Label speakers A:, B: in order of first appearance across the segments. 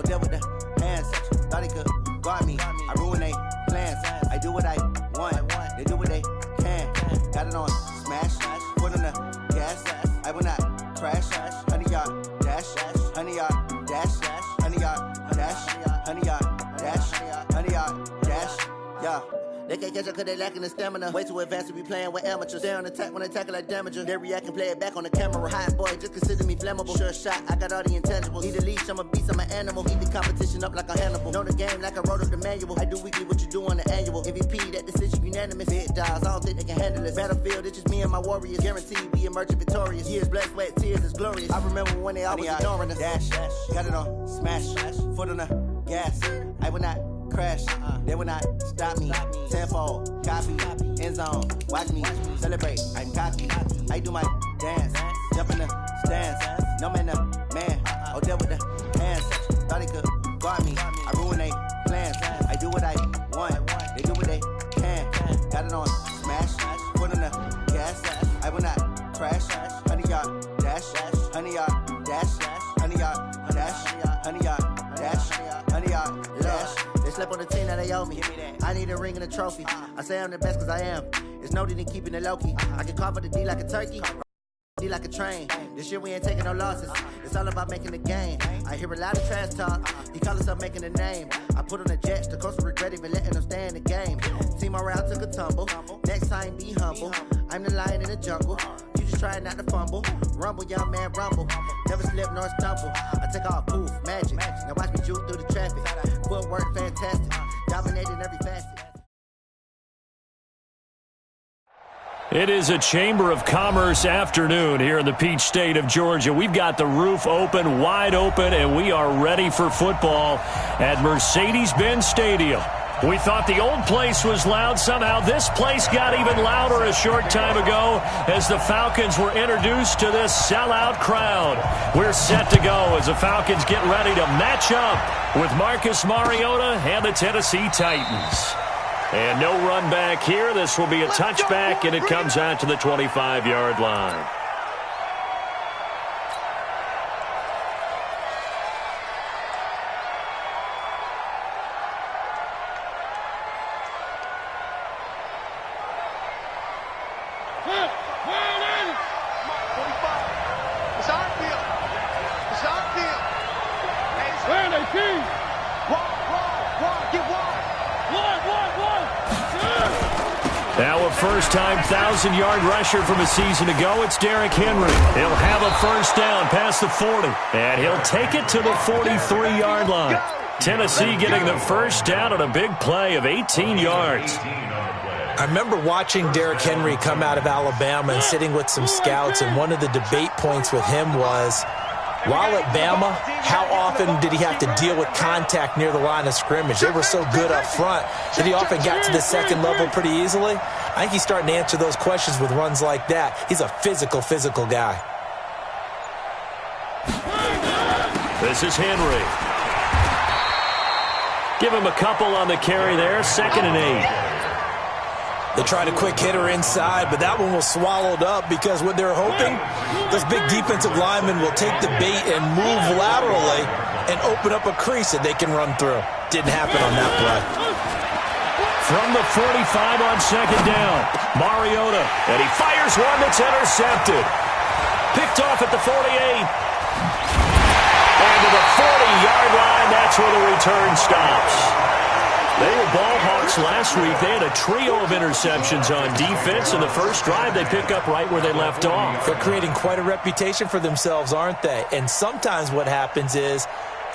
A: out there with the hands. Thought he could guard me. I ruin they plans. I do what I want. They do what they can. Got it on smash. Foot on the gas. I will not crash. 100-yard dash. 100-yard dash. 100-yard dash. 100-yard dash. 100-yard dash. Yeah. They can't catch up cause they lacking the stamina. Way too advanced to be playing with amateurs. Stay on attack when they tackle like damager. They react and play it back on the camera. Hot boy, just consider me flammable. Sure shot, I got all the intangibles. Need a leash, I'm a beast, I'm an animal. Keep the competition up like a Hannibal. Know the game like I wrote up the manual. I do weekly what you do on the annual. MVP, that decision unanimous. Big dials, I don't think they can handle this. Battlefield, it's just me and my warriors. Guaranteed we emerging victorious. Years, blood, sweat, tears, it's glorious. I remember when they always ignoring us. Dash, got it on smash. Foot on the gas. I will not crash, they will not stop me. Tenfold, copy, end zone, watch me celebrate. I'm cocky, I do my dance, jump in the stands. No man, the man, out there with the hands. Thought he could guard me. I ruin they plans. I do what I want. They do what they can. Got it on smash, foot on the gas. I will not crash. 100-yard dash, 100-yard dash, 100-yard dash, 100-yard dash, 100-yard dash. They slept on the team that they owe me. I need a ring and a trophy. I say I'm the best cause I am. It's no need in keeping it low-key. I can carve up the D like a turkey. D like a train. This year we ain't taking no losses. It's all about making the game. I hear a lot of trash talk. He call himself making a name. I put on the Jets. The coach will regret even letting them stay in the game. Team morale took a tumble. Next time be humble. I'm the lion in the jungle. You just try not to fumble. Rumble, young man, rumble. Never slip nor stumble. I take off poof, magic. Now watch me juke through the traffic. Footwork fantastic. Dominating every facet.
B: It is a Chamber of Commerce afternoon here in the Peach State of Georgia. We've got the roof open, wide open, and we are ready for football at Mercedes-Benz Stadium. We thought the old place was loud. Somehow this place got even louder a short time ago as the Falcons were introduced to this sellout crowd. We're set to go as the Falcons get ready to match up with Marcus Mariota and the Tennessee Titans. And no run back here. This will be a touchback, and it comes out to the 25-yard line. Now a first-time 1,000-yard rusher from a season ago. It's Derrick Henry. He'll have a first down past the 40, and he'll take it to the 43-yard line. Tennessee getting the first down on a big play of 18 yards.
C: I remember watching Derrick Henry come out of Alabama and sitting with some scouts, and one of the debate points with him was, while at Bama, how often did he have to deal with contact near the line of scrimmage? They were so good up front that he often got to the second level pretty easily. I think he's starting to answer those questions with runs like that. He's a physical guy.
B: This is Henry. Give him a couple on the carry there, 2nd and 8.
C: They tried a quick hitter inside, but that one was swallowed up because what they're hoping, those big defensive linemen will take the bait and move laterally and open up a crease that they can run through. Didn't happen on that play.
B: From the 45 on 2nd down, Mariota, and he fires one that's intercepted. Picked off at the 48. And to the 40-yard line, that's where the return stops. They were ball hawks last week. They had a trio of interceptions on defense. In the first drive, they pick up right where they left off.
C: They're creating quite a reputation for themselves, aren't they? And sometimes what happens is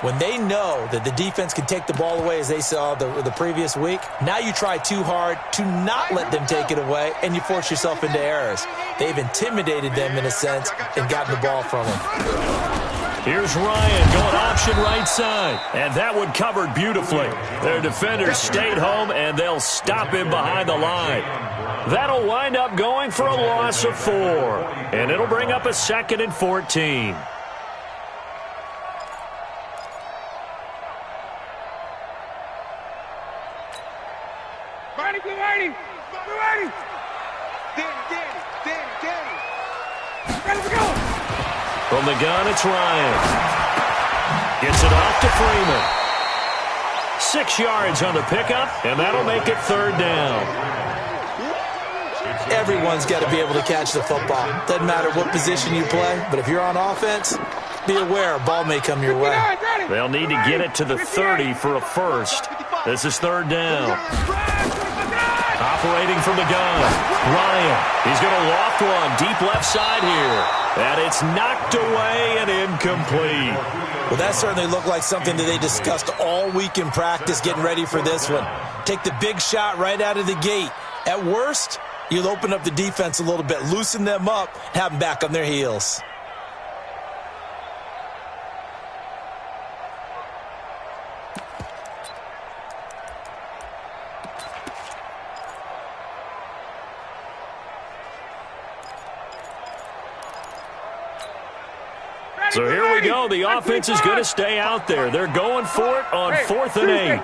C: when they know that the defense can take the ball away, as they saw the previous week, now you try too hard to not let them take it away, and you force yourself into errors. They've intimidated them in a sense and gotten the ball from them.
B: Here's Ryan going option right side. And that one covered beautifully. Their defenders stayed home, and they'll stop him behind the line. That'll wind up going for a loss of 4. And it'll bring up a 2nd and 14.
D: Ready. Danny. Let's go.
B: From the gun, it's Ryan. Gets it off off to Freeman. 6 yards on the pickup, and that'll make it third down.
C: Everyone's got to be able to catch the football. Doesn't matter what position you play, but if you're on offense, be aware a ball may come your way.
B: They'll need to get it to the 30 for a first. This is third down. Operating from the gun, Ryan. He's going to loft one deep left side here. And it's knocked away and incomplete.
C: Well, that certainly looked like something that they discussed all week in practice getting ready for this one. Take the big shot right out of the gate. At worst, you'll open up the defense a little bit, loosen them up, have them back on their heels.
B: So here we go. The offense is going to stay out there. They're going for it on 4th and 8.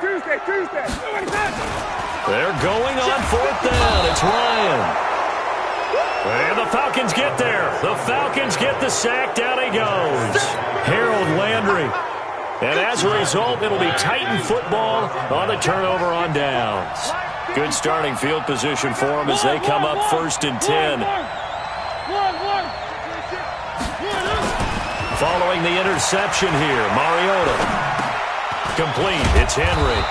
B: They're going on 4th down. It's Ryan. And the Falcons get there. The Falcons get the sack. Down he goes. Harold Landry. And as a result, it'll be Titan football on the turnover on downs. Good starting field position for them as they come up 1st and 10. Following the interception here, Mariota. Complete. It's Henry.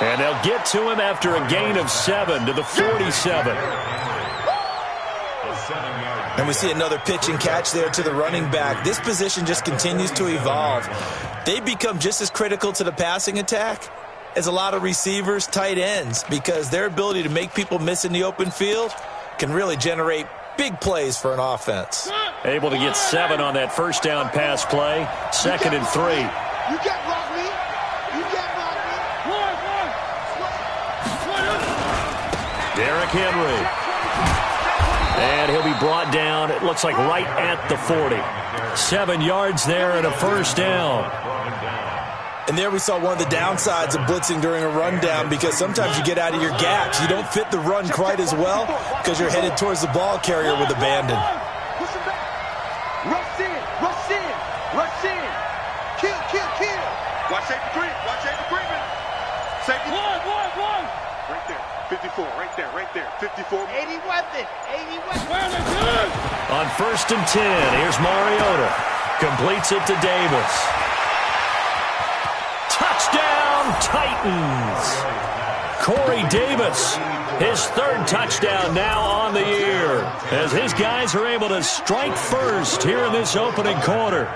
B: And they'll get to him after a gain of 7 to the 47.
C: And we see another pitch and catch there to the running back. This position just continues to evolve. They become just as critical to the passing attack as a lot of receivers, tight ends, because their ability to make people miss in the open field can really generate big plays for an offense.
B: Able to get 7 on that first down pass play. 2nd and 3.
D: You can't block me. You can't block
B: me. Derrick Henry. And he'll be brought down, it looks like right at the 40. 7 yards there and a first down.
C: And there we saw one of the downsides of blitzing during a rundown, because sometimes you get out of your gaps. You don't fit the run quite as well because you're headed towards the ball carrier with abandon.
D: Rush in, rush in, rush in. Kill, kill, kill. Watch safety creep, watch safety creeping. Safety. One. Right there, 54, right there, 54. 80 weapon, 80 weapon.
B: On 1st and 10, here's Mariota. Completes it to Davis. Touchdown, Titans. Corey Davis, his 3rd touchdown now on the year, as his guys are able to strike first here in this opening quarter.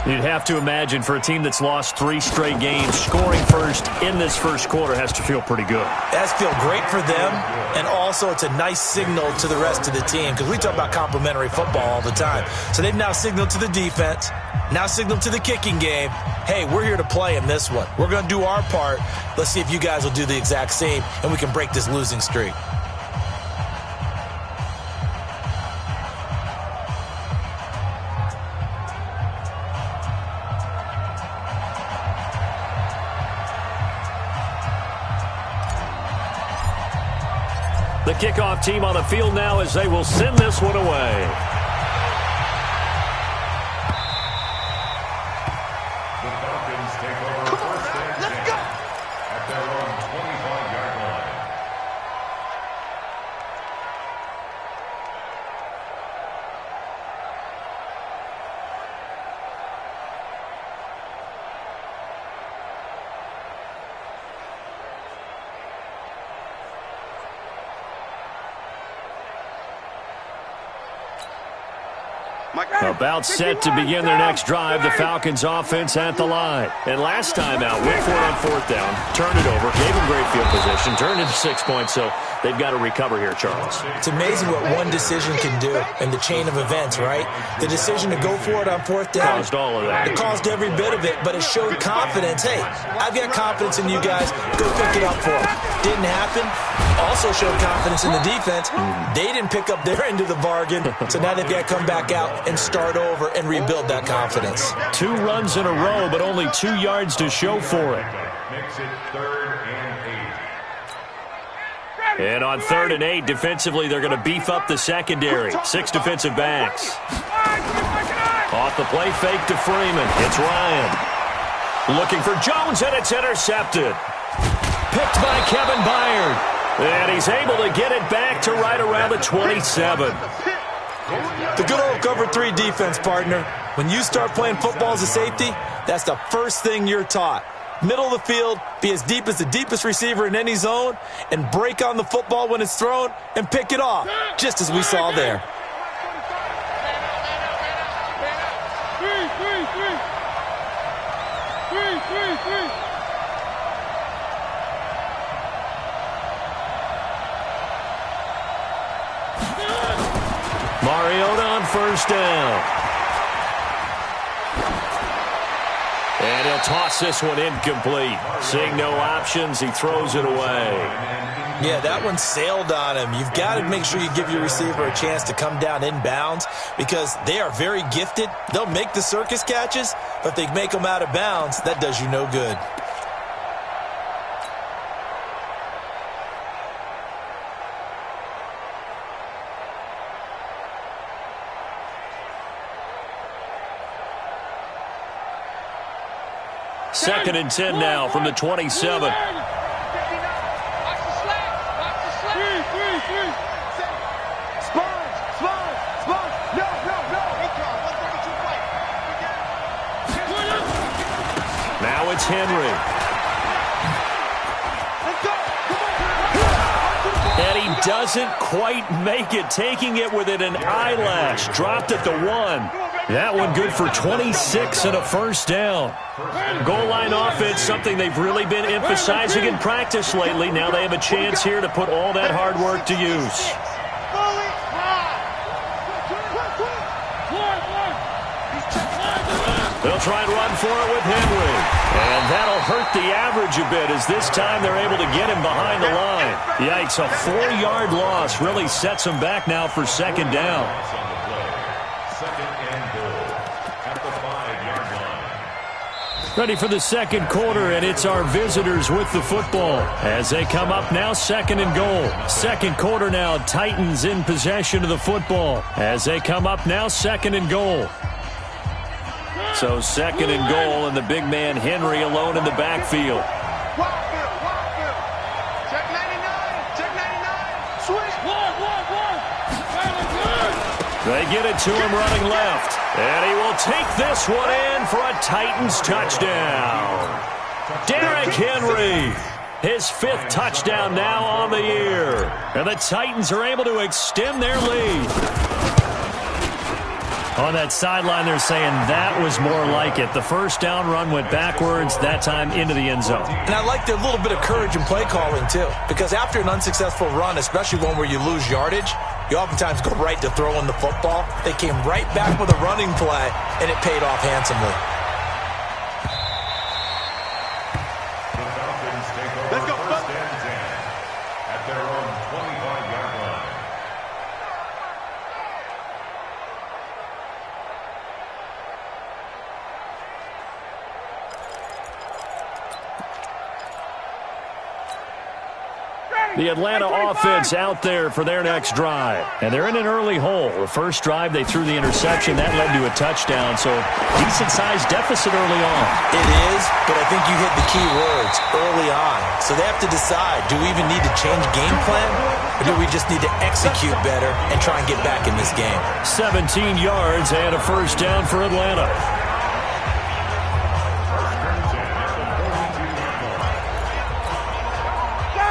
B: You'd have to imagine for a team that's lost 3 straight games, scoring first in this first quarter has to feel pretty good.
C: That's feel great for them, and also it's a nice signal to the rest of the team, because we talk about complimentary football all the time. So they've now signaled to the defense, now signaled to the kicking game, hey, we're here to play in this one. We're going to do our part. Let's see if you guys will do the exact same, and we can break this losing streak.
B: The kickoff team on the field now as they will send this one away.
E: The Falcons take over first and 10 at their own 25-yard line.
B: About set to begin their next drive, the Falcons offense at the line. And last time out, went for it on 4th down, turned it over, gave them great field position, turned into 6 points, so they've got to recover here, Charles.
C: It's amazing what one decision can do in the chain of events, right? The decision to go for it on 4th down.
B: Caused all of that.
C: It caused every bit of it, but it showed confidence. Hey, I've got confidence in you guys. Go pick it up for them. Didn't happen. Also showed confidence in the defense. They didn't pick up their end of the bargain, so now they've got to come back out and start over and rebuild that confidence.
B: 2 runs in a row, but only 2 yards to show for it.
E: Makes it 3rd and 8.
B: And on 3rd and 8, defensively, they're going to beef up the secondary. 6 defensive backs. Off the play fake to Freeman. It's Ryan. Looking for Jones, and it's intercepted. Picked by Kevin Byard. And he's able to get it back to right around the 27.
C: The good old cover 3 defense, partner. When you start playing football as a safety, that's the first thing you're taught. Middle of the field, be as deep as the deepest receiver in any zone, and break on the football when it's thrown and pick it off, just as we saw there.
B: Mariota on first down. And he'll toss this one incomplete. Seeing no options, he throws it away.
C: Yeah, that one sailed on him. You've got to make sure you give your receiver a chance to come down inbounds because they are very gifted. They'll make the circus catches, but if they make them out of bounds, that does you no good.
B: Second and 10 now from the 27. Now it's Henry. And he doesn't quite make it, taking it within an eyelash. Dropped at the 1. That one good for 26 and a first down. Goal line offense, something they've really been emphasizing in practice lately. Now they have a chance here to put all that hard work to use. They'll try and run for it with Henry. And that'll hurt the average a bit as this time they're able to get him behind the line. Yikes, a 4-yard loss really sets them back now for second down. Ready for the second quarter, and it's our visitors with the football as they come up now second and goal. Second quarter now, Titans in possession of the football as they come up now second and goal. So second and goal, and the big man Henry alone in the backfield.
D: Check 99. Check 99. Switch.
B: They get it to him running left. And he will take this one in for a Titans touchdown. Derrick Henry, his 5th touchdown now on the year. And the Titans are able to extend their lead. On that sideline, they're saying that was more like it. The first down run went backwards, that time into the end zone.
C: And I like their little bit of courage in play calling, too. Because after an unsuccessful run, especially one where you lose yardage, you oftentimes go right to throwing the football. They came right back with a running play, and it paid off handsomely.
D: Let's go.
E: First and 10 at their own 25-yard line.
B: The Atlanta offense out there for their next drive. And they're in an early hole. The first drive, they threw the interception. That led to a touchdown. So decent-sized deficit early on.
C: It is, but I think you hit the key words early on. So they have to decide, do we even need to change game plan? Or do we just need to execute better and try and get back in this game?
B: 17 yards and a first down for Atlanta.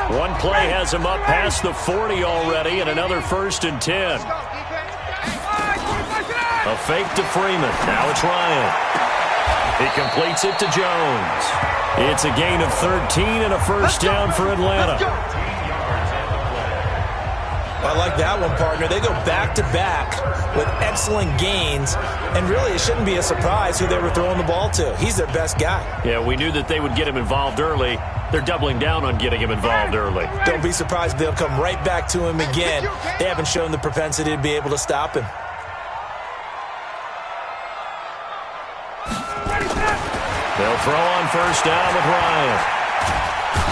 B: One play has him up past the 40 already, and another first and 10. A fake to Freeman. Now it's Ryan. He completes it to Jones. It's a gain of 13 and a first down for Atlanta.
C: I like that one, partner. They go back-to-back with excellent gains, and really it shouldn't be a surprise who they were throwing the ball to. He's their best guy.
B: Yeah, we knew that they would get him involved early. They're doubling down on getting him involved early.
C: Don't be surprised if they'll come right back to him again. They haven't shown the propensity to be able to stop him.
B: They'll throw on first down with Ryan.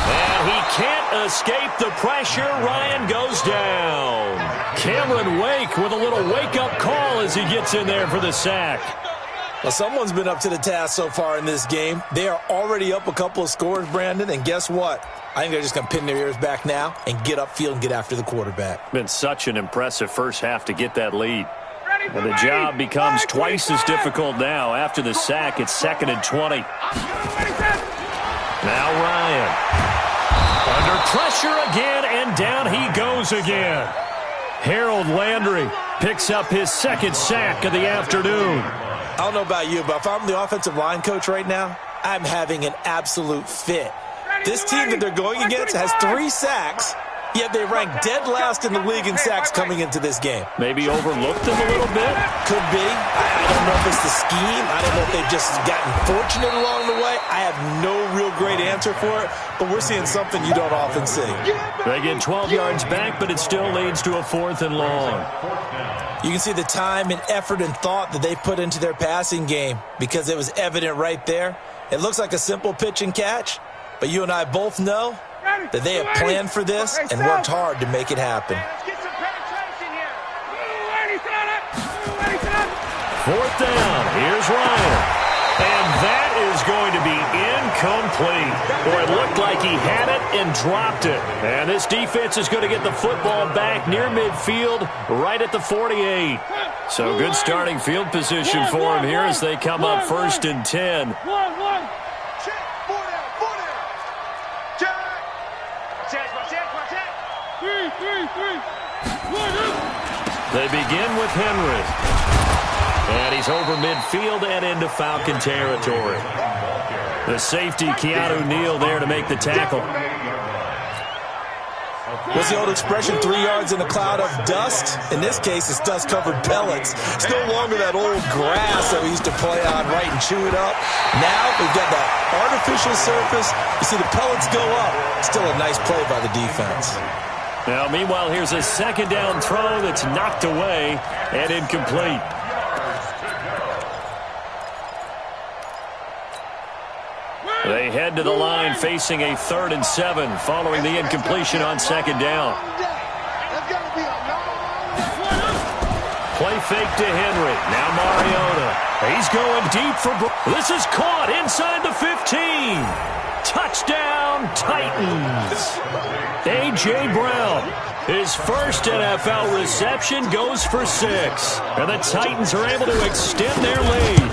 B: And he can't escape the pressure. Ryan goes down. Cameron Wake with a little wake-up call as he gets in there for the sack.
C: Well, someone's been up to the task so far in this game. They are already up a couple of scores, Brandon, and guess what? I think they're just going to pin their ears back now and get upfield and get after the quarterback.
B: Been such an impressive first half to get that lead. And the job becomes twice as difficult now. After the sack, it's 2nd and 20. Now Ryan. Under pressure again, and down he goes again. Harold Landry picks up his 2nd sack of the afternoon.
C: I don't know about you, but if I'm the offensive line coach right now, I'm having an absolute fit. This team that they're going against has 3 sacks, yet they rank dead last in the league in sacks coming into this game.
B: Maybe overlooked them a little bit?
C: Could be. I don't know if it's the scheme. I don't know if they've just gotten fortunate along the way. I have no real great answer for it, but we're seeing something you don't often see.
B: They get 12 yards back, but it still leads to a 4th and long.
C: You can see the time and effort and thought that they put into their passing game because it was evident right there. It looks like a simple pitch and catch, but you and I both know that they have planned for this and worked hard to make it happen.
B: 4th down. Here's Ryan. And that is going to be incomplete. Or it looked like he had it and dropped it. And this defense is going to get the football back near midfield, right at the 48. So good starting field position for him here as they come up 1st and 10. They begin with Henry. And he's over midfield and into Falcon territory. The safety, Keanu Neal, there to make the tackle.
C: What's the old expression, 3 yards in a cloud of dust? In this case, it's dust-covered pellets. It's no longer that old grass that we used to play on, right, and chew it up. Now we've got that artificial surface. You see the pellets go up. Still a nice play by the defense.
B: Now, meanwhile, here's a 2nd down throw that's knocked away and incomplete. They head to the line facing a 3rd and 7 following the incompletion on 2nd down. Play fake to Henry. Now Mariota. He's going deep for... This is caught inside the 15. Touchdown, Titans. A.J. Brown. His first NFL reception goes for 6. And the Titans are able to extend their lead.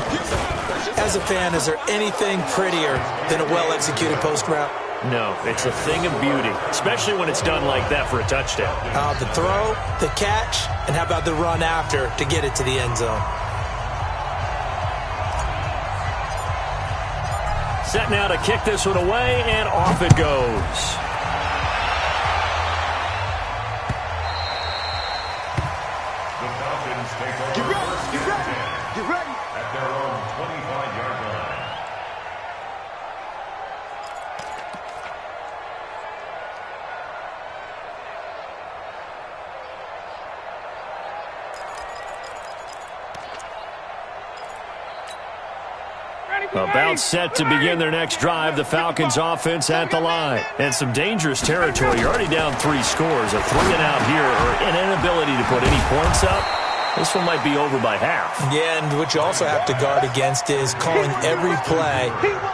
C: As a fan, is there anything prettier than a well-executed post route?
B: No, it's a thing of beauty, especially when it's done like that for a touchdown.
C: The throw, the catch, and how about the run after to get it to the end zone?
B: Set now to kick this one away, and off it goes.
E: The Falcons take over 1st and 10 at their own 25-yard line.
B: About set to begin their next drive, the Falcons offense at the line. And some dangerous territory. You're already down 3 scores. A 3-and-out here or an inability to put any points up. This one might be over by half.
C: Yeah, and what you also have to guard against is calling every play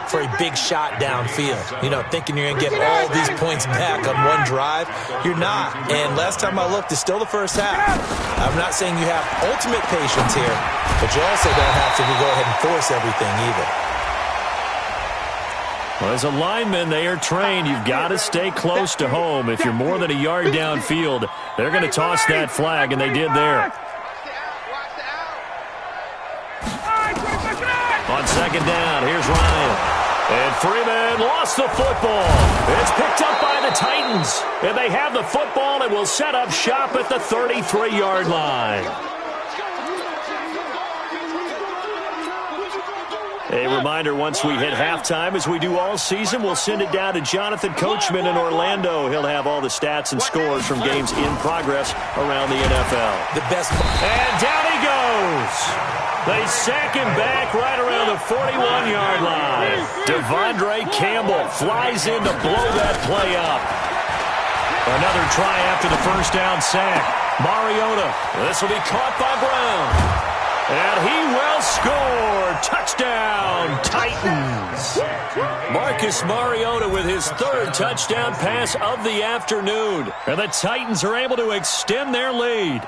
C: for a big shot downfield. You know, thinking you're going to get all these points back on one drive. You're not. And last time I looked, it's still the first half. I'm not saying you have ultimate patience here, but you also don't have to go ahead and force everything either.
B: Well, as a lineman, they are trained. You've got to stay close to home. If you're more than a yard downfield, they're going to toss that flag, and they did there. On 2nd down, here's Ryan. And Freeman lost the football. It's picked up by the Titans. And they have the football and will set up shop at the 33-yard line. A reminder, once we hit halftime, as we do all season, we'll send it down to Jonathan Coachman in Orlando. He'll have all the stats and scores from games in progress around the NFL.
C: The best.
B: And down he goes. They sack him back right around the 41-yard line. Devondre Campbell flies in to blow that play up. Another try after the first down sack. Mariota. This will be caught by Brown. And he will score. Touchdown, Titans. Marcus Mariota with his third touchdown pass of the afternoon. And the Titans are able to extend their lead.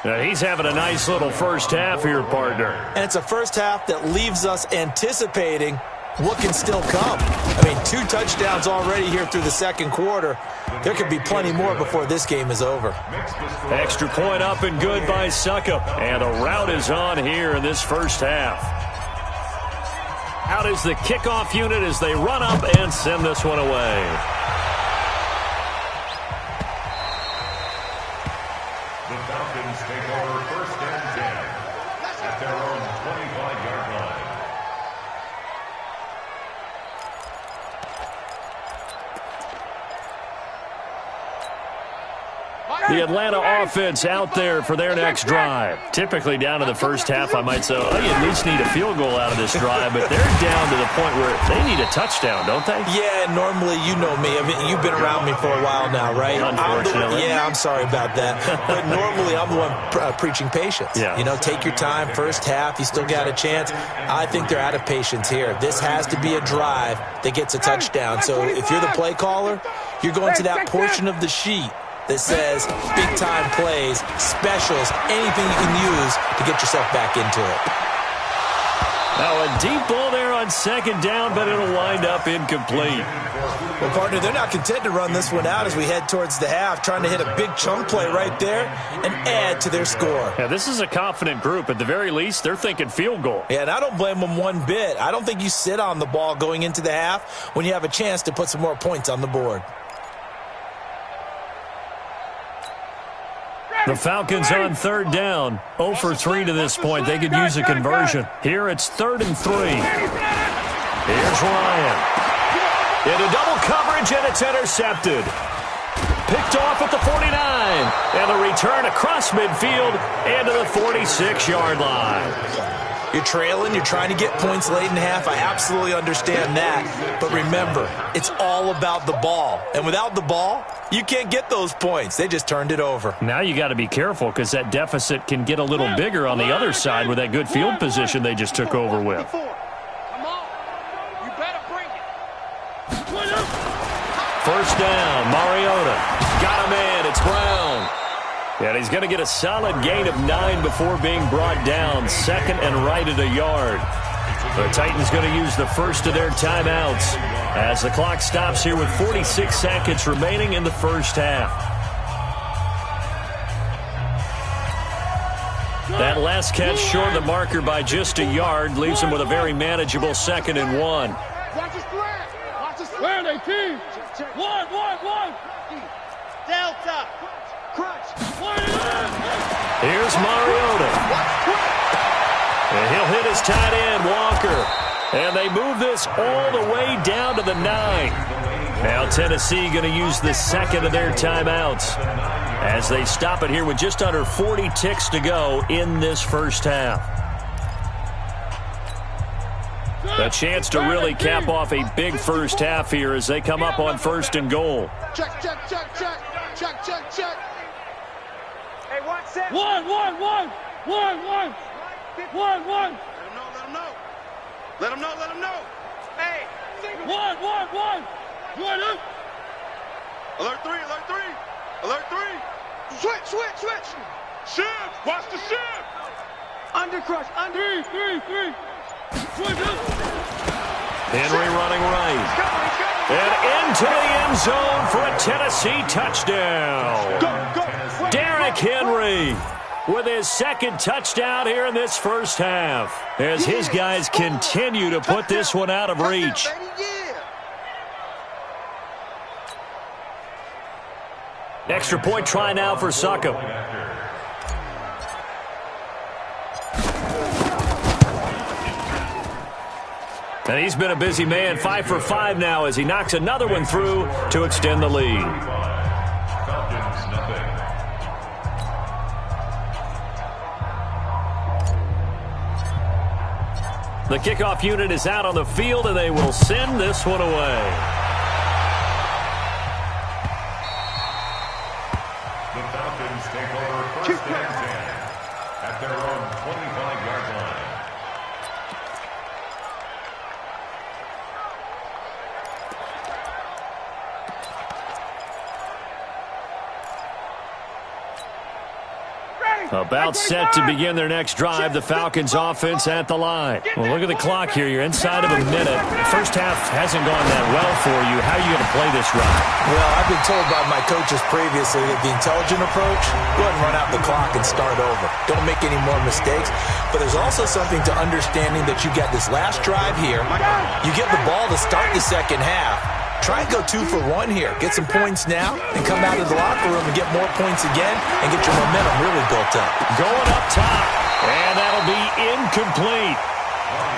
B: Now he's having a nice little first half here, partner.
C: And it's a first half that leaves us anticipating what can still come. I mean, 2 touchdowns already here through the second quarter. There could be plenty more before this game is over.
B: Extra point up and good by Suckup. And a rout is on here in this first half. Out is the kickoff unit as they run up and send this one away.
E: The Falcons take over first and 10 at their own 25-yard line.
B: The Atlanta offense out there for their next drive. Typically down to the first half, I might say, oh, you at least need a field goal out of this drive, but they're down to the point where they need a touchdown, don't they?
C: Yeah, normally, you know me. I mean, you've been around me for a while now, right?
B: Unfortunately.
C: I'm sorry about that. But normally, I'm the one preaching patience.
B: Yeah.
C: You know, take your time, first half, you still got a chance. I think they're out of patience here. This has to be a drive that gets a touchdown. So if you're the play caller, you're going to that portion of the sheet that says big-time plays, specials, anything you can use to get yourself back into it.
B: Now a deep ball there on second down, but it'll wind up incomplete.
C: Well, partner, they're not content to run this one out as we head towards the half, trying to hit a big chunk play right there and add to their score.
B: Yeah, this is a confident group. At the very least, they're thinking field goal.
C: Yeah, and I don't blame them one bit. I don't think you sit on the ball going into the half when you have a chance to put some more points on the board.
B: The Falcons on third down. 0 for 3 to this point. They could use a conversion. Here it's 3rd and 3. Here's Ryan. Into double coverage, and it's intercepted. Picked off at the 49. And the return across midfield into the 46-yard line.
C: You're trailing, you're trying to get points late in half. I absolutely understand that. But remember, it's all about the ball. And without the ball, you can't get those points. They just turned it over.
B: Now you got to be careful because that deficit can get a little bigger on the other side with that good field position they just took over with.
D: Come on. You better bring it.
B: First down, Mariota. Got a man, it's Brown. And he's going to get a solid gain of 9 before being brought down. Second and right at a yard. The Titans going to use the first of their timeouts as the clock stops here with 46 seconds remaining in the first half. That last catch short of the marker by just a yard leaves him with a very manageable 2nd and 1.
D: Watch his square. Watch his square. They team. One. Delta. Crunch.
B: Here's Mariota. And he'll hit his tight end, Walker. And they move this all the way down to the 9. Now Tennessee going to use the second of their timeouts as they stop it here with just under 40 ticks to go in this first half. A chance to really cap off a big first half here as they come up on 1st and goal.
D: Check. Hey, 1-7. One. Let him know. Hey. One. Alert 3. Switch. Shift. Watch the shift. Under crush. Under. 3.
B: Henry running right. And into the end zone for a Tennessee touchdown.
D: Go.
B: Derrick Henry with his second touchdown here in this first half as his guys continue to put this one out of reach. Extra point try now for Suckup. And he's been a busy man, 5 for 5 now as he knocks another one through to extend the lead. The kickoff unit is out on the field, and they will send this one away.
E: The Falcons take over first and 10 at their own 25-yard line.
B: About set to begin their next drive, the Falcons offense at the line. Well, look at the clock here. You're inside of a minute. The first half hasn't gone that well for you. How are you going to play this drive?
C: Well, I've been told by my coaches previously that the intelligent approach, go ahead and run out the clock and start over. Don't make any more mistakes. But there's also something to understanding that you got this last drive here. You get the ball to start the second half. Try and go 2 for 1 here. Get some points now and come out of the locker room and get more points again and get your momentum really built up.
B: Going up top, and that'll be incomplete.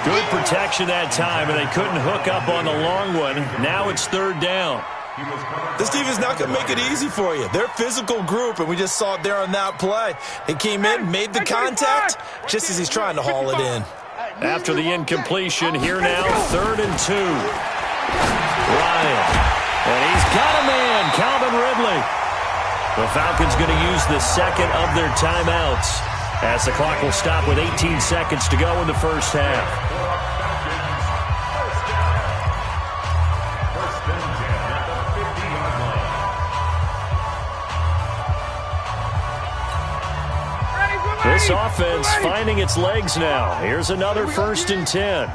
B: Good protection that time, and they couldn't hook up on the long one. Now it's third down.
C: This defense is not going to make it easy for you. They're a physical group, and we just saw it there on that play. They came in, made the contact, just as he's trying to haul it in.
B: After the incompletion, here now, 3rd and 2. Ryan, and he's got a man, Calvin Ridley. The Falcons going to use the second of their timeouts as the clock will stop with 18 seconds to go in the first half. This offense finding its legs now. Here's another 1st and 10.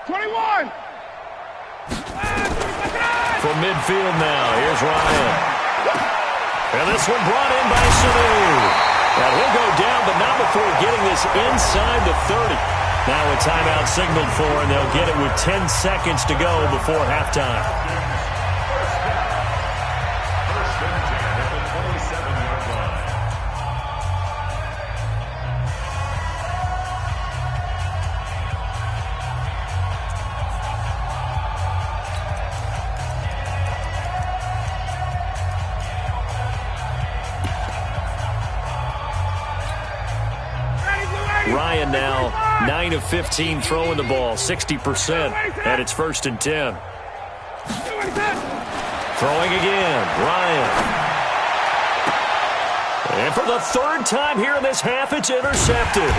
D: 21.
B: From midfield now, here's Ryan. And this one brought in by Sanu. And he'll go down, but not before getting this inside the 30. Now a timeout signaled for, and they'll get it with 10 seconds to go before halftime. Ryan now 9 of 15 throwing the ball, 60%, and it's 1st and 10. Throwing again, Ryan. And for the 3rd time here in this half, it's intercepted.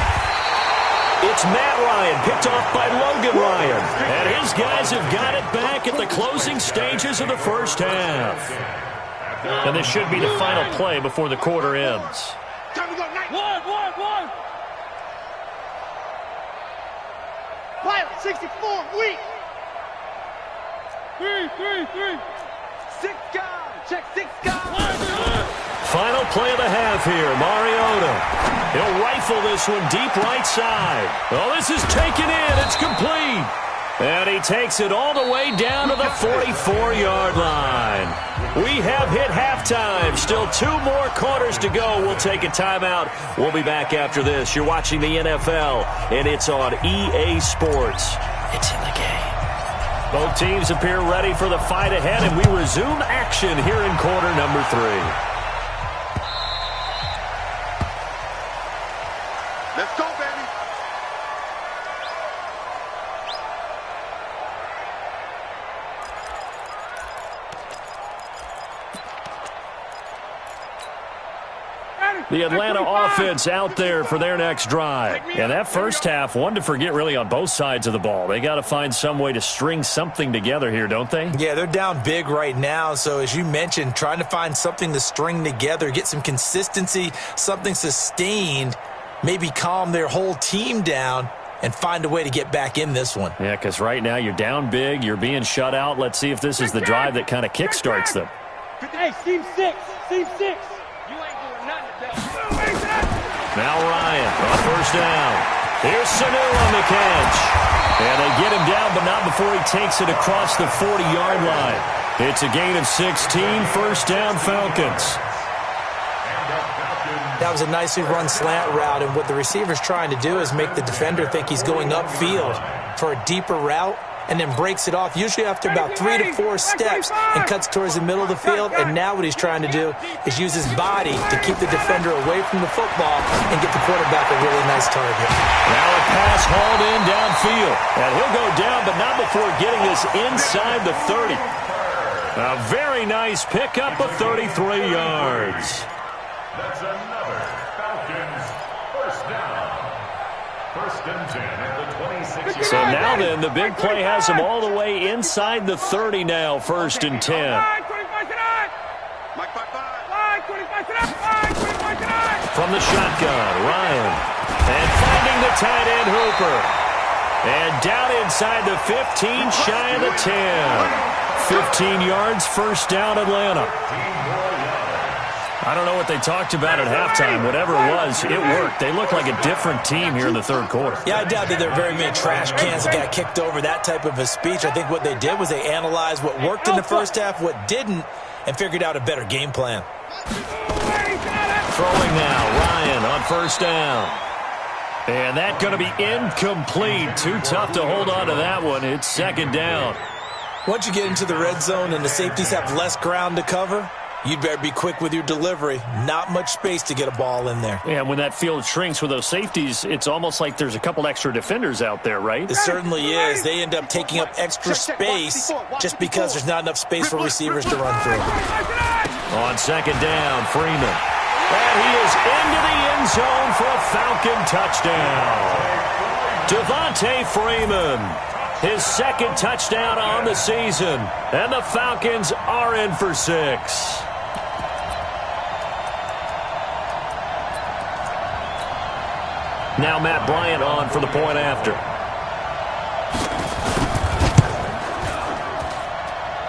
B: It's Matt Ryan, picked off by Logan Ryan. And his guys have got it back at the closing stages of the first half. And this should be the final play before the quarter ends.
D: One. Pilot 64, weak. 3. 6 guys. Check 6 guys.
B: Final play of the half here, Mariota. He'll rifle this one deep right side. Oh, this is taken in. It's complete. And he takes it all the way down to the 44-yard line. We have hit halftime. Still 2 more quarters to go. We'll take a timeout. We'll be back after this. You're watching the NFL, and it's on EA Sports. It's in the game. Both teams appear ready for the fight ahead, and we resume action here in quarter number 3.
D: Let's go, baby.
B: The Atlanta offense out there for their next drive. And that first half, one to forget really on both sides of the ball. They got to find some way to string something together here, don't they?
C: Yeah, they're down big right now. So as you mentioned, trying to find something to string together, get some consistency, something sustained, maybe calm their whole team down and find a way to get back in this one.
B: Yeah, because right now you're down big, you're being shut out. Let's see if this is the drive that kind of kickstarts them.
D: Hey, Team 6. You ain't doing nothing today.
B: Now Ryan on first down. Here's Sanu on the catch. And they get him down, but not before he takes it across the 40-yard line. It's a gain of 16, first down Falcons.
C: That was a nicely run slant route, and what the receiver's trying to do is make the defender think he's going upfield for a deeper route, and then breaks it off, usually after about 3 to 4 steps, and cuts towards the middle of the field. And now what he's trying to do is use his body to keep the defender away from the football and get the quarterback a really nice target.
B: Now a pass hauled in downfield. And he'll go down, but not before getting this inside the 30. A very nice pickup of 33 yards.
E: That's another Falcons first down. First and 10 at the 26.
B: So now then, the big play has him all the way inside the 30 now, first and 10. From the shotgun, Ryan. And finding the tight end, Hooper. And down inside the 15, shy of the 10. 15 yards, first down, Atlanta. I don't know what they talked about at halftime. Whatever it was, it worked. They look like a different team here in the third quarter.
C: Yeah, I doubt that there are very many trash cans that got kicked over, that type of a speech. I think what they did was they analyzed what worked in the first half, what didn't, and figured out a better game plan.
B: Throwing now, Ryan on first down. And that's going to be incomplete. Too tough to hold on to that one. It's second down.
C: Once you get into the red zone and the safeties have less ground to cover, you'd better be quick with your delivery. Not much space to get a ball in there.
B: Yeah, when that field shrinks with those safeties, it's almost like there's a couple extra defenders out there, right?
C: It certainly is. They end up taking up extra space just because there's not enough space for receivers to run through.
B: On second down, Freeman. And he is into the end zone for a Falcon touchdown. Devontae Freeman, his second touchdown on the season. And the Falcons are in for 6. Now Matt Bryant on for the point after.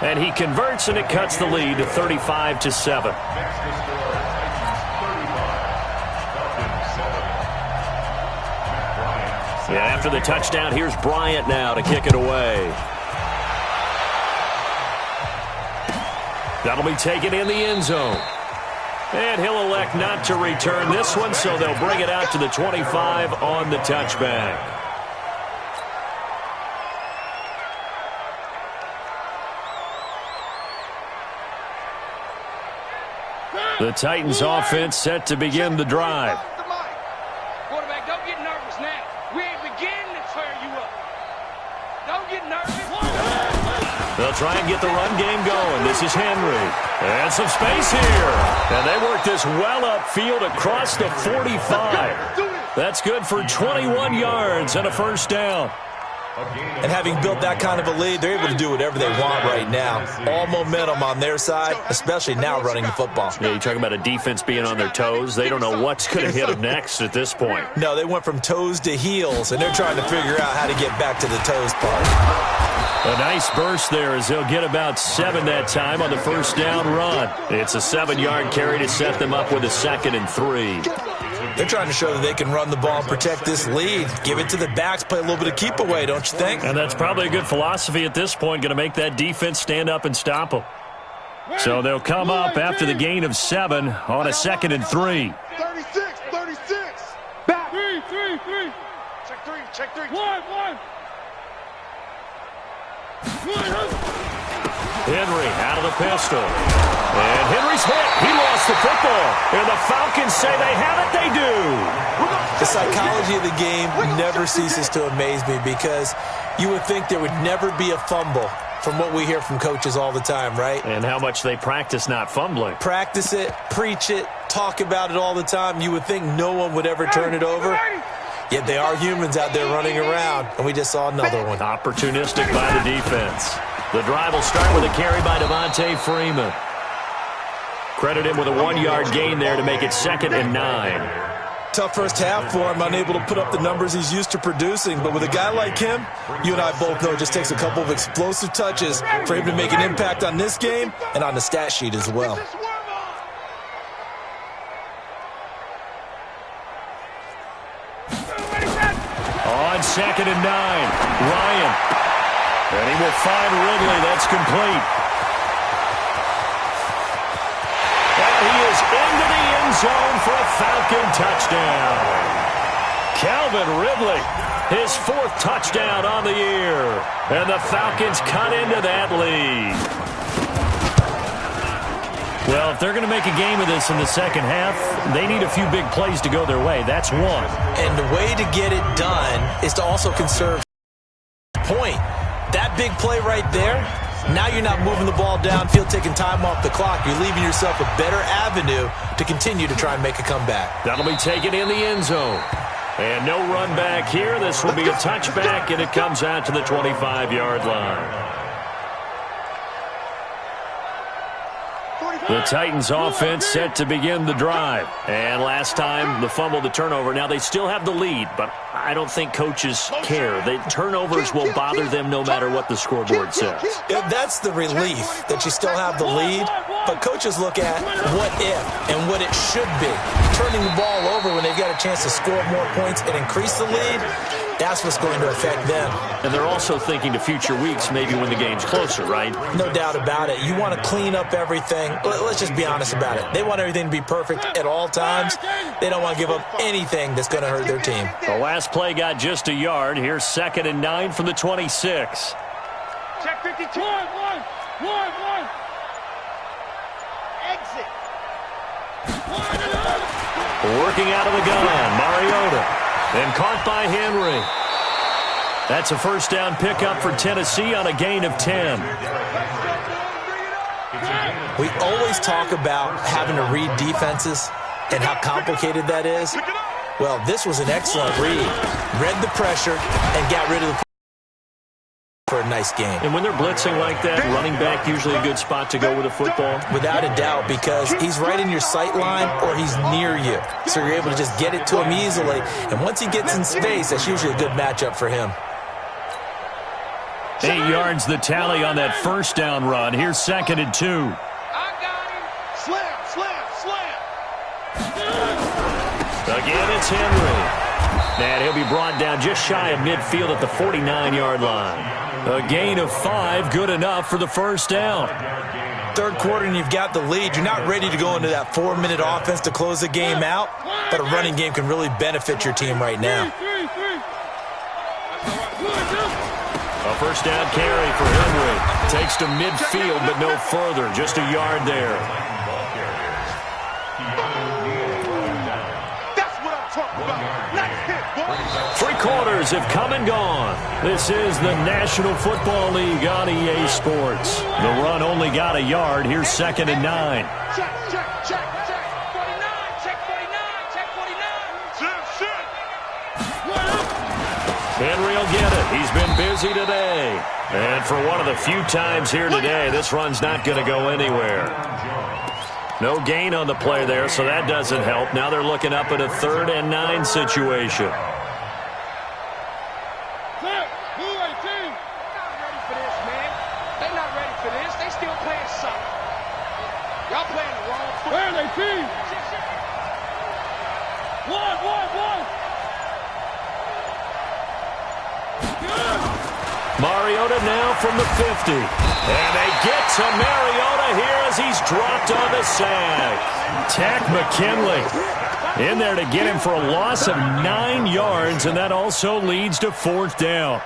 B: And he converts, and it cuts the lead to 35-7. Yeah, after the touchdown, here's Bryant now to kick it away. That'll be taken in the end zone. And he'll elect not to return this one, so they'll bring it out to the 25 on the touchback. The Titans offense set to begin the drive.
F: Quarterback, don't get nervous now. We ain't beginning to tear you up. Don't get nervous.
B: They'll try and get the run game going. This is Henry. And some space here. And they work this well upfield across the 45. That's good for 21 yards and a first down.
C: And having built that kind of a lead, they're able to do whatever they want right now. All momentum on their side, especially now running the football.
B: Yeah, you're talking about a defense being on their toes. They don't know what's going to hit them next at this point.
C: No, they went from toes to heels, and they're trying to figure out how to get back to the toes part.
B: A nice burst there as they'll get about 7 that time on the first down run. It's a 7-yard carry to set them up with a 2nd and 3.
C: They're trying to show that they can run the ball and protect this lead. Give it to the backs, play a little bit of keep away, don't you think?
B: And that's probably a good philosophy at this point, going to make that defense stand up and stop them. So they'll come up after the gain of 7 on a 2nd and 3.
D: 36. Back. 3. Check 3. 1.
B: Henry out of the pistol. And Henry's hit. He lost the football. And the Falcons say they have it. They do.
C: The psychology of the game never ceases to amaze me because you would think there would never be a fumble from what we hear from coaches all the time, right?
B: And how much they practice not fumbling.
C: Practice it, preach it, talk about it all the time. You would think no one would ever turn it over. Yet they are humans out there running around, and we just saw another one.
B: Opportunistic by the defense. The drive will start with a carry by Devontae Freeman. Credit him with a 1-yard gain there to make it 2nd and 9.
C: Tough first half for him, unable to put up the numbers he's used to producing. But with a guy like him, you and I both know it just takes a couple of explosive touches for him to make an impact on this game and on the stat sheet as well.
B: On 2nd and 9, Ryan. And he will find Ridley. That's complete. And he is into the end zone for a Falcon touchdown. Calvin Ridley, his 4th touchdown on the year. And the Falcons cut into that lead. Well, if they're going to make a game of this in the second half, they need a few big plays to go their way. That's one.
C: And the way to get it done is to also conserve point. That big play right there Now you're not moving the ball downfield, taking time off the clock. You're leaving yourself a better avenue to continue to try and make a comeback.
B: That'll be taken in the end zone. And no run back here. This will be a touchback, and it comes out to the 25-yard line. The Titans offense set to begin the drive. And last time, the fumble, the turnover. Now, they still have the lead, but I don't think coaches care. The turnovers will bother them no matter what the scoreboard says.
C: Yeah, that's the relief, that you still have the lead. But coaches look at what if and what it should be. Turning the ball over when they've got a chance to score more points and increase the lead, that's what's going to affect them.
B: And they're also thinking to future weeks, maybe when the game's closer, right?
C: No doubt about it. You want to clean up everything. Let's just be honest about it. They want everything to be perfect at all times. They don't want to give up anything that's going to hurt their team.
B: The last play got just a yard. Here's 2nd and 9 from the 26.
F: Check 52. One. Exit.
B: Working out of the gun, Mariota. And caught by Henry. That's a first down pickup for Tennessee on a gain of 10.
C: We always talk about having to read defenses and how complicated that is. Well, this was an excellent read. Read the pressure and got rid of the for a nice game.
B: And when they're blitzing like that, running back usually a good spot to go with a football?
C: Without a doubt, because he's right in your sight line or he's near you. So you're able to just get it to him easily. And once he gets in space, that's usually a good matchup for him.
B: 8 yards the tally on that first down run. Here's 2nd and 2.
F: I got him. Slam.
B: Again, it's Henry. And he'll be brought down just shy of midfield at the 49-yard line. A gain of 5, good enough for the first down.
C: Third quarter and you've got the lead. You're not ready to go into that 4-minute offense to close the game out, but a running game can really benefit your team right now.
B: A first down carry for Henry. Takes to midfield, but no further. Just a yard there.
D: That's what I'm talking about. Nice hit, boy.
B: 3 quarters have come and gone. This is the National Football League on EA Sports. The run only got a yard. Here's 2nd and 9.
F: Check. 49. Check 49. Check 49.
D: Shit.
B: Henry will get it. He's been busy today. And for one of the few times here today, this run's not going to go anywhere. No gain on the play there, so that doesn't help. Now they're looking up at a 3rd and 9 situation. Mariota now from the 50. And they get to Mariota here as he's dropped on the sack. Tack McKinley in there to get him for a loss of 9 yards, and that also leads to 4th down.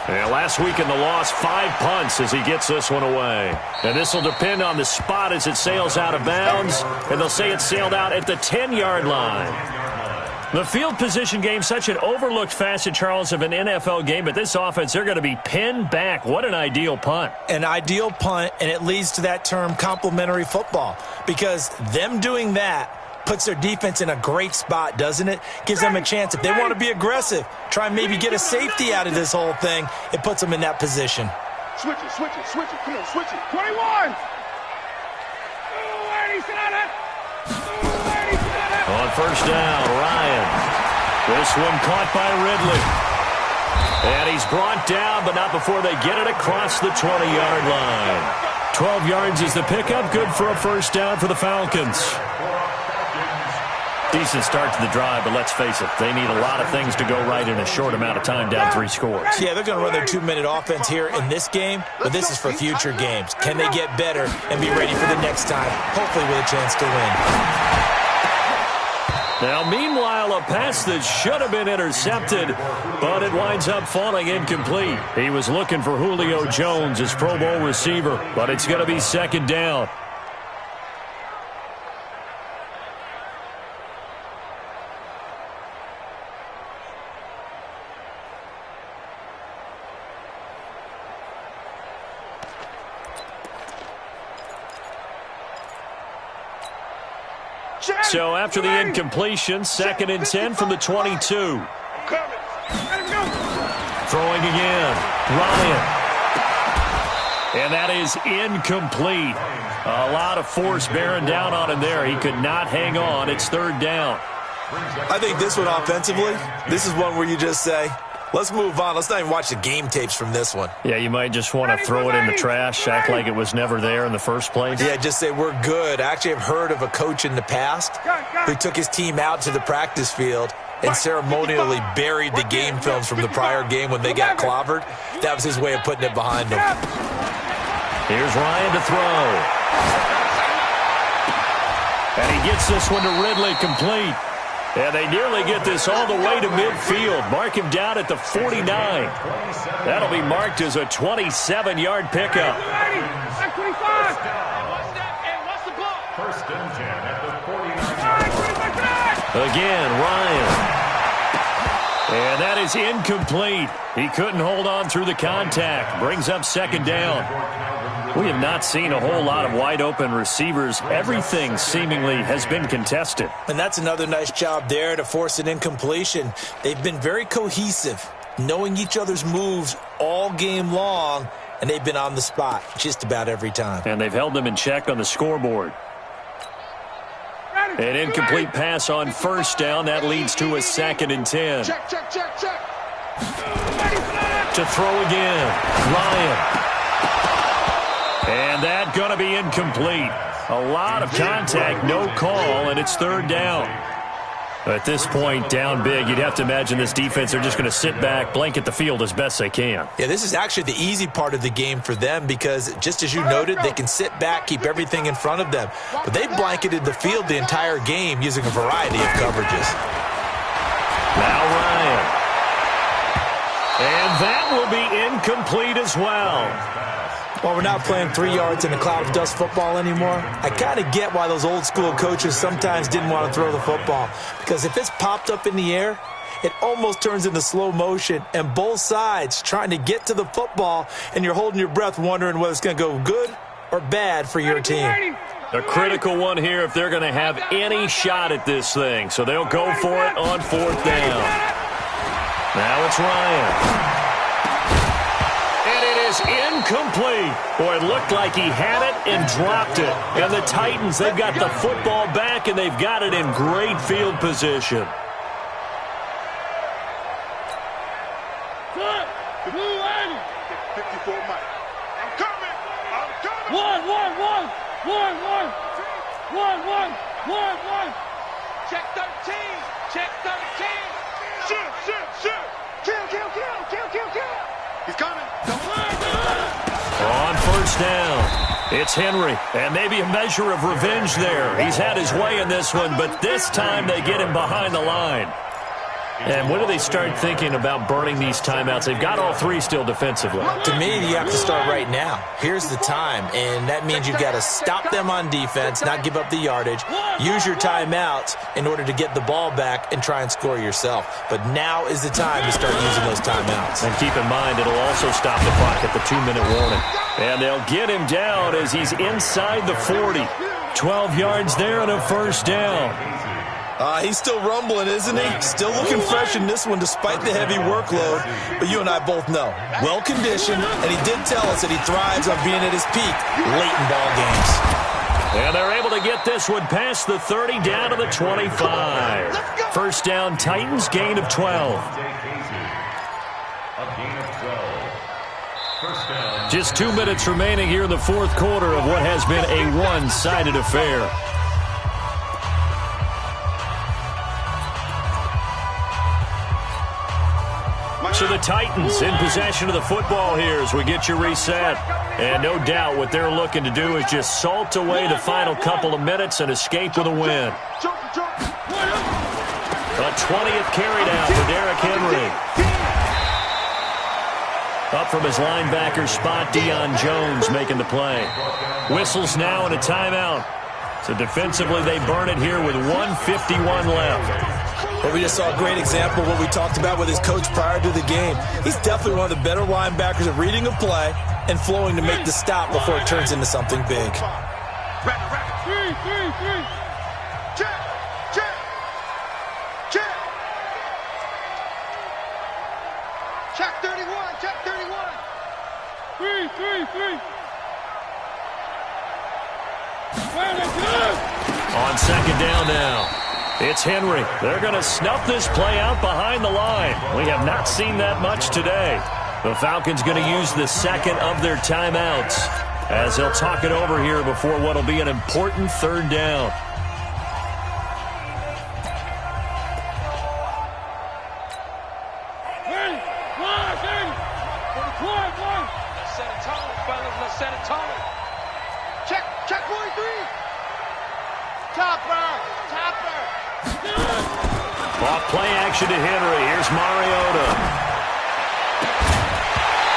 B: And last week in the loss, 5 punts as he gets this one away. And this will depend on the spot as it sails out of bounds, and they'll say it sailed out at the 10-yard line. The field position game, such an overlooked facet, Charles, of an NFL game, but this offense, they're going to be pinned back. What an ideal punt.
C: An ideal punt, and it leads to that term complementary football, because them doing that puts their defense in a great spot, doesn't it? Gives them a chance. If they want to be aggressive, try and maybe get a safety out of this whole thing, it puts them in that position.
D: Switch it. Come on, switch it.
F: 21.
B: On first down, Ryan. This one caught by Ridley. And he's brought down, but not before they get it across the 20-yard line. 12 yards is the pickup. Good for a first down for the Falcons. Decent start to the drive, but let's face it, they need a lot of things to go right in a short amount of time, down 3 scores.
C: Yeah, they're going to run their 2-minute offense here in this game, but this is for future games. Can they get better and be ready for the next time, hopefully with a chance to win?
B: Now, meanwhile, a pass that should have been intercepted, but it winds up falling incomplete. He was looking for Julio Jones, his Pro Bowl receiver, but it's going to be 2nd down. So after the incompletion, 2nd and 10 from the 22. Throwing again. Ryan. And that is incomplete. A lot of force bearing down on him there. He could not hang on. It's 3rd down.
C: I think this one offensively, this is one where you just say, let's move on. Let's not even watch the game tapes from this one.
B: Yeah, you might just want to throw it in the trash, act like it was never there in the first place.
C: Yeah, just say we're good. Actually, I've heard of a coach in the past who took his team out to the practice field and ceremonially buried the game films from the prior game when they got clobbered. That was his way of putting it behind them.
B: Here's Ryan to throw. And he gets this one to Ridley complete. And they nearly get this all the way to midfield. Mark him down at the 49. That'll be marked as a 27-yard pickup.
E: 25. First and 10 at the 49.
B: Again, Ryan. And that is incomplete. He couldn't hold on through the contact. Brings up 2nd down. We have not seen a whole lot of wide-open receivers. Everything seemingly has been contested.
C: And that's another nice job there to force an incompletion. They've been very cohesive, knowing each other's moves all game long, and they've been on the spot just about every time.
B: And they've held them in check on the scoreboard. An incomplete pass on 1st down. That leads to a 2nd and 10.
D: Check.
B: To throw again. Ryan. And that going to be incomplete. A lot of contact, no call, and it's 3rd down. At this point, down big, you'd have to imagine this defense, they're just going to sit back, blanket the field as best they can.
C: Yeah, this is actually the easy part of the game for them because, just as you noted, they can sit back, keep everything in front of them. But they blanketed the field the entire game using a variety of coverages.
B: Now Ryan. And that will be incomplete as well.
C: While we're not playing 3 yards in a cloud of dust football anymore, I kind of get why those old school coaches sometimes didn't want to throw the football. Because if it's popped up in the air, it almost turns into slow motion, and both sides trying to get to the football, and you're holding your breath wondering whether it's going to go good or bad for your team.
B: A critical one here if they're going to have any shot at this thing. So they'll go for it on 4th down. Now it's Ryan. Incomplete. Boy, it looked like he had it and dropped it. And the Titans, they've got the football back, and they've got it in great field position.
D: Good. 54 Mike. I'm coming. One. Check 13. Shoot. Kill. He's coming.
B: On 1st down, it's Henry, and maybe a measure of revenge there. He's had his way in this one, but this time they get him behind the line. And when do they start thinking about burning these timeouts? They've got all 3 still defensively.
C: To me, you have to start right now. Here's the time, and that means you've got to stop them on defense, not give up the yardage, use your timeouts in order to get the ball back and try and score yourself. But now is the time to start using those timeouts.
B: And keep in mind, it'll also stop the clock at the 2-minute warning. And they'll get him down as he's inside the 40. 12 yards there and a 1st down.
C: He's still rumbling, isn't he? Still looking fresh in this one despite the heavy workload. But you and I both know, well-conditioned, and he did tell us that he thrives on being at his peak late in ball games.
B: And they're able to get this one past the 30 down to the 25. 1st down, Titans, gain of 12. Just 2 minutes remaining here in the 4th quarter of what has been a one-sided affair. So the Titans in possession of the football here as we get you reset. And no doubt what they're looking to do is just salt away the final couple of minutes and escape with a win. A 20th carry down for Derrick Henry. Up from his linebacker spot, Deion Jones making the play. Whistles now and a timeout. So defensively they burn it here with 1:51 left.
C: Well, we just saw a great example of what we talked about with his coach prior to the game. He's definitely one of the better linebackers at reading a play and flowing to make the stop before it turns into something big.
D: Check. Check 31. Check 31. 3.
B: On second down now, it's Henry. They're going to snuff this play out behind the line. We have not seen that much today. The Falcons going to use the second of their timeouts as they'll talk it over here before what will be an important third down.
F: Let's set it tall, fellas. Let's set it tall.
D: Check 43. Topper.
B: Off play action to Henry. Here's Mariota.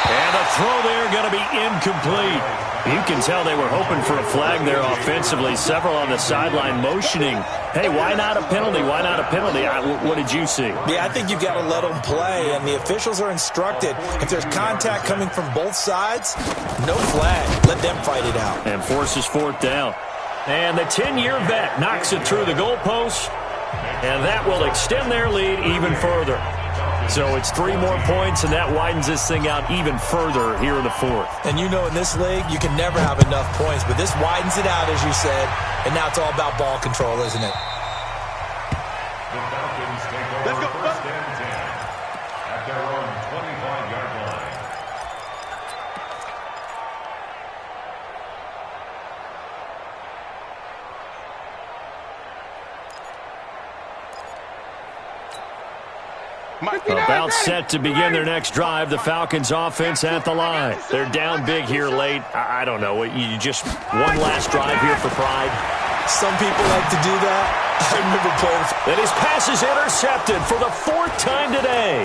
B: And the throw there going to be incomplete. You can tell they were hoping for a flag there offensively. Several on the sideline motioning, hey, why not a penalty? Why not a penalty? What did you see?
C: Yeah, I think you've got to let them play, and the officials are instructed. If there's contact coming from both sides, no flag. Let them fight it out.
B: And forces fourth down. And the 10-year vet knocks it through the goalpost, and that will extend their lead even further. So it's 3 more points, and that widens this thing out even further here in the fourth.
C: And you know in this league, you can never have enough points, but this widens it out, as you said, and now it's all about ball control, isn't it?
E: The Falcons take over first and 10 at their own 25-yard line.
B: About set to begin their next drive. The Falcons offense at the line. They're down big here late. I don't know. You just one last drive here for pride.
C: Some people like to do that. I remember playing.
B: And his pass is intercepted for the 4th time today.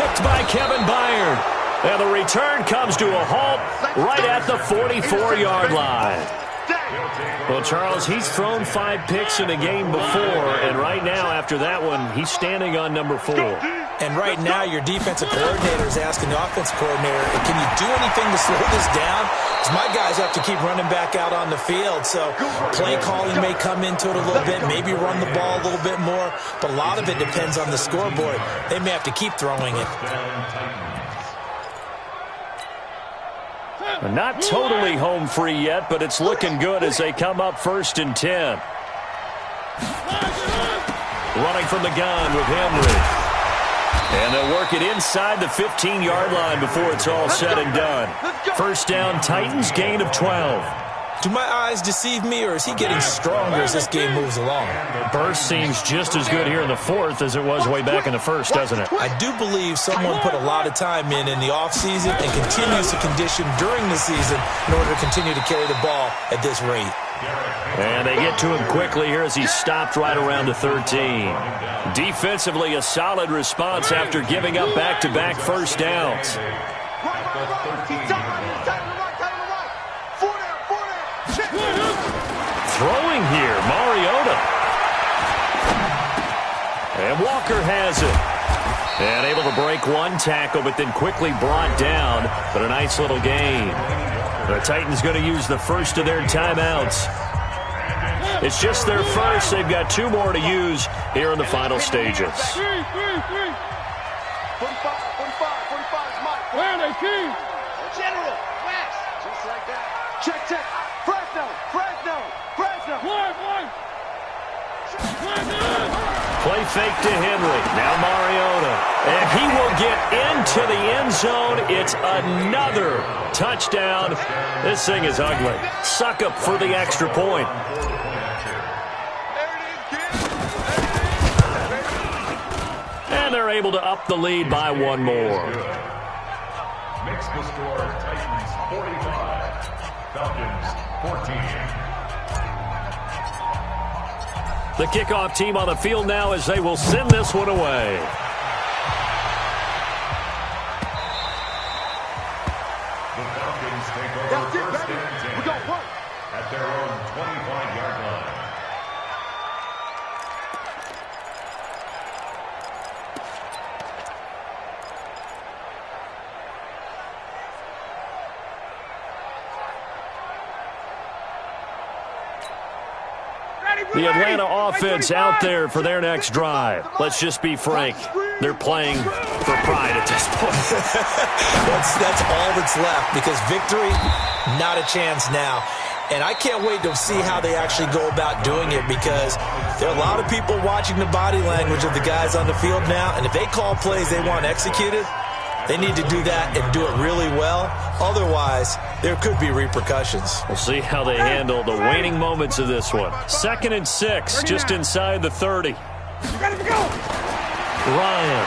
B: Picked by Kevin Byard. And the return comes to a halt right at the 44-yard line. Well, Charles, he's thrown 5 picks in a game before, and right now, after that one, he's standing on number 4.
C: And right now, your defensive coordinator is asking the offensive coordinator, can you do anything to slow this down? Because my guys have to keep running back out on the field. So play calling may come into it a little bit, maybe run the ball a little bit more, but a lot of it depends on the scoreboard. They may have to keep throwing it.
B: Not totally home free yet, but it's looking good as they come up 1st and 10. Running from the gun with Henry. And they'll work it inside the 15-yard line before it's all said and done. First down, Titans, gain of 12.
C: Do my eyes deceive me, or is he getting stronger as this game moves along?
B: Burst seems just as good here in the 4th as it was way back in the 1st, doesn't it?
C: I do believe someone put a lot of time in the offseason and continues to condition during the season in order to continue to carry the ball at this rate.
B: And they get to him quickly here as he's stopped right around the 13. Defensively, a solid response after giving up back-to-back first downs. Throwing here, Mariota. And Walker has it. And able to break one tackle, but then quickly brought down. But a nice little gain. The Titans going to use the first of their timeouts. It's just their first. They've got 2 more to use here in the final stages.
D: 45 is Mike.
F: Where are they, King?
D: General, West. Just like that. Check. Fresno. One.
B: Play fake to Henry. Now Mariota. And he will get into the end zone. It's another touchdown. This thing is ugly. Suck up for the extra point. And they're able to up the lead by 1 more.
E: Makes the score Titans 45, Falcons 14.
B: The kickoff team on the field now as they will send this one away.
E: The Falcons take over first and 10
D: We got work.
E: at their own 25-yard line.
B: The Atlanta offense out there for their next drive. Let's just be frank. They're playing for pride at this point.
C: that's all that's left, because victory, not a chance now. And I can't wait to see how they actually go about doing it, because there are a lot of people watching the body language of the guys on the field now, and if they call plays they want executed, they need to do that and do it really well. Otherwise, there could be repercussions.
B: We'll see how they handle the waning moments of this one. 2nd and 6, just inside the 30.
F: You gotta go.
B: Ryan.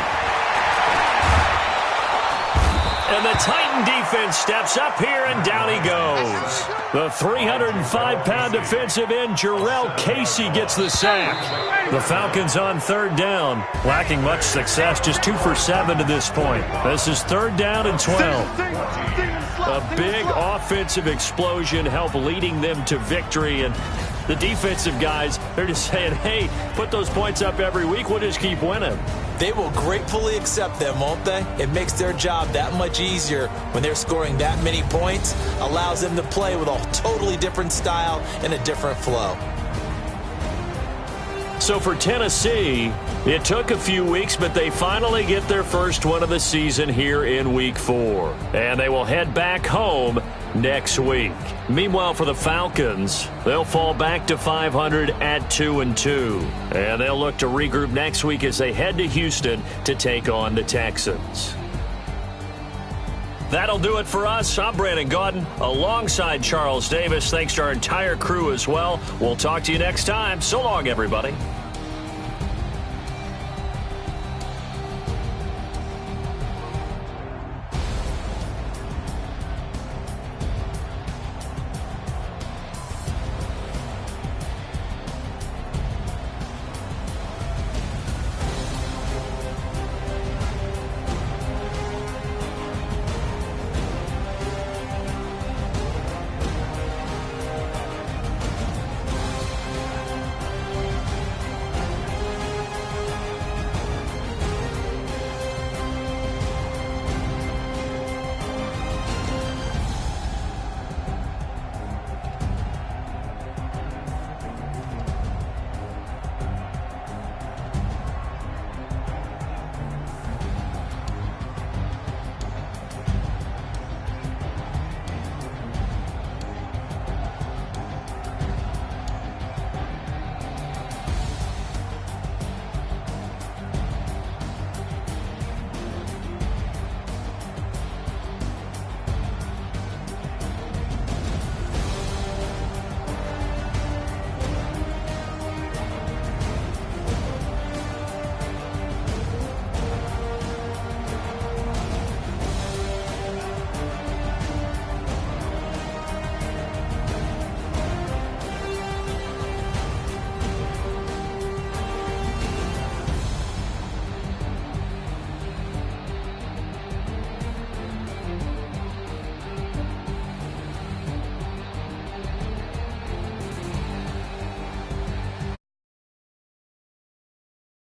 B: And the Titan defense steps up here, and down he goes. The 305-pound defensive end, Jarrell Casey, gets the sack. The Falcons on 3rd down, lacking much success, just 2 for 7 to this point. This is 3rd down and 12. A big offensive explosion helped leading them to victory, and the defensive guys, they're just saying, hey, put those points up every week, we'll just keep winning.
C: They will gratefully accept them, won't they? It makes their job that much easier when they're scoring that many points. Allows them to play with a totally different style and a different flow.
B: So for Tennessee, it took a few weeks, but they finally get their first one of the season here in Week 4. And they will head back home next week. Meanwhile, for the Falcons, they'll fall back to 500 at 2-2. And they'll look to regroup next week as they head to Houston to take on the Texans. That'll do it for us. I'm Brandon Gaudin alongside Charles Davis. Thanks to our entire crew as well. We'll talk to you next time. So long, everybody.